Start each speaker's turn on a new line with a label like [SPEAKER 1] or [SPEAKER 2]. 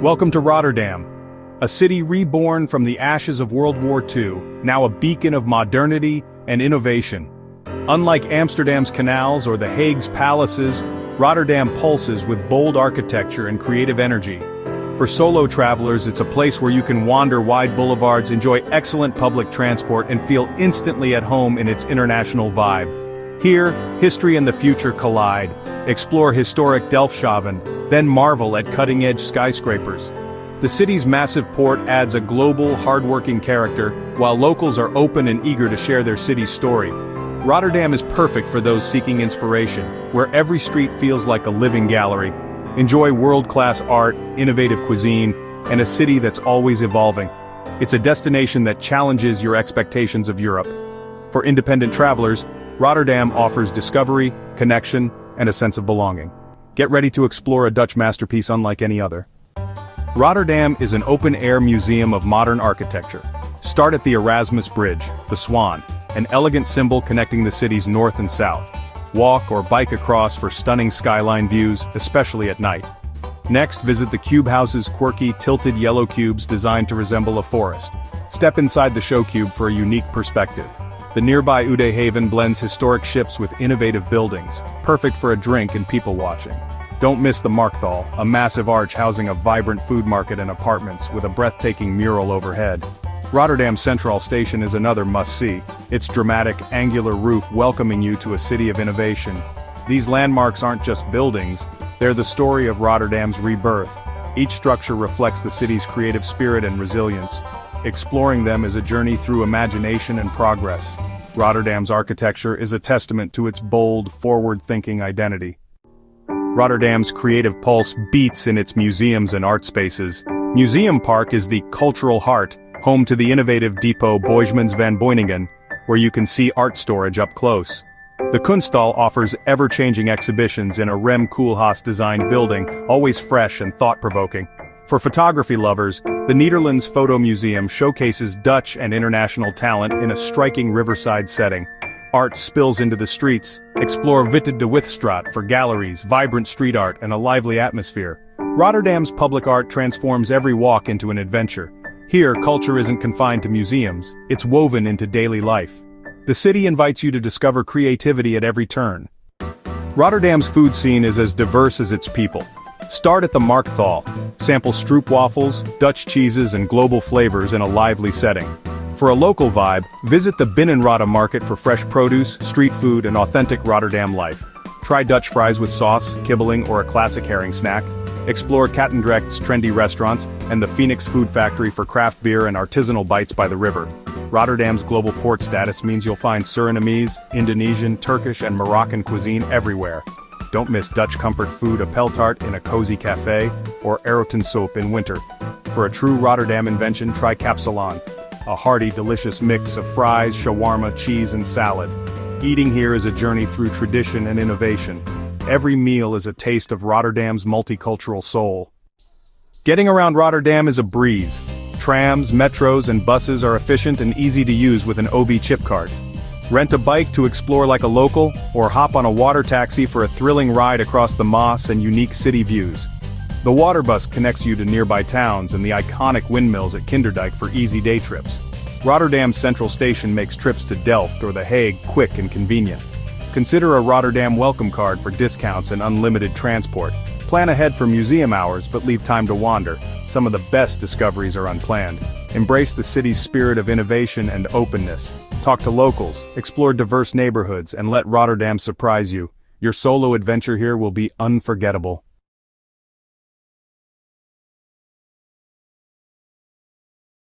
[SPEAKER 1] Welcome to Rotterdam, a city reborn from the ashes of World War II, now a beacon of modernity and innovation. Unlike Amsterdam's canals or The Hague's palaces, Rotterdam pulses with bold architecture and creative energy. For solo travelers, it's a place where you can wander wide boulevards, enjoy excellent public transport, and feel instantly at home in its international vibe. Here, history and the future collide. Explore historic Delfshaven, then marvel at cutting-edge skyscrapers. The city's massive port adds a global, hard-working character, while locals are open and eager to share their city's story. Rotterdam is perfect for those seeking inspiration, where every street feels like a living gallery. Enjoy world-class art, innovative cuisine, and a city that's always evolving. It's a destination that challenges your expectations of Europe. For independent travelers, Rotterdam offers discovery, connection, and a sense of belonging. Get ready to explore a Dutch masterpiece unlike any other. Rotterdam is an open-air museum of modern architecture. Start at the Erasmus Bridge, the Swan, an elegant symbol connecting the city's north and south. Walk or bike across for stunning skyline views, especially at night. Next, visit the Cube House's quirky, tilted yellow cubes designed to resemble a forest. Step inside the show cube for a unique perspective. The nearby Oude Haven blends historic ships with innovative buildings, perfect for a drink and people watching. Don't miss the Markthal, a massive arch housing a vibrant food market and apartments with a breathtaking mural overhead. Rotterdam Central Station is another must-see, its dramatic, angular roof welcoming you to a city of innovation. These landmarks aren't just buildings, they're the story of Rotterdam's rebirth. Each structure reflects the city's creative spirit and resilience. Exploring them is a journey through imagination and progress. Rotterdam's architecture is a testament to its bold, forward-thinking identity. Rotterdam's creative pulse beats in its museums and art spaces. Museum Park is the cultural heart, home to the innovative depot Boijmans van Beuningen, where you can see art storage up close. The Kunsthal offers ever-changing exhibitions in a Rem Koolhaas-designed building, always fresh and thought-provoking. For photography lovers, the Netherlands Photo Museum showcases Dutch and international talent in a striking riverside setting. Art spills into the streets. Explore Witte de Withstraat for galleries, vibrant street art, and a lively atmosphere. Rotterdam's public art transforms every walk into an adventure. Here, culture isn't confined to museums, it's woven into daily life. The city invites you to discover creativity at every turn. Rotterdam's food scene is as diverse as its people. Start at the Markthal, sample Stroopwafels, Dutch cheeses and global flavors in a lively setting. For a local vibe, visit the Binnenrada market for fresh produce, street food and authentic Rotterdam life. Try Dutch fries with sauce, kibbeling or a classic herring snack. Explore Katendrecht's trendy restaurants and the Phoenix Food Factory for craft beer and artisanal bites by the river. Rotterdam's global port status means you'll find Surinamese, Indonesian, Turkish and Moroccan cuisine everywhere. Don't miss Dutch comfort food, a peltart in a cozy cafe, or Erotensoep in winter. For a true Rotterdam invention, try Kapsalon, a hearty, delicious mix of fries, shawarma, cheese, and salad. Eating here is a journey through tradition and innovation. Every meal is a taste of Rotterdam's multicultural soul. Getting around Rotterdam is a breeze. Trams, metros, and buses are efficient and easy to use with an OV chip card. Rent a bike to explore like a local, or hop on a water taxi for a thrilling ride across the Maas and unique city views. The water bus connects you to nearby towns and the iconic windmills at Kinderdijk for easy day trips. Rotterdam's Central Station makes trips to Delft or The Hague quick and convenient. Consider a Rotterdam welcome card for discounts and unlimited transport. Plan ahead for museum hours but leave time to wander. Some of the best discoveries are unplanned. Embrace the city's spirit of innovation and openness. Talk to locals, explore diverse neighborhoods, and let Rotterdam surprise you. Your solo adventure here will be unforgettable.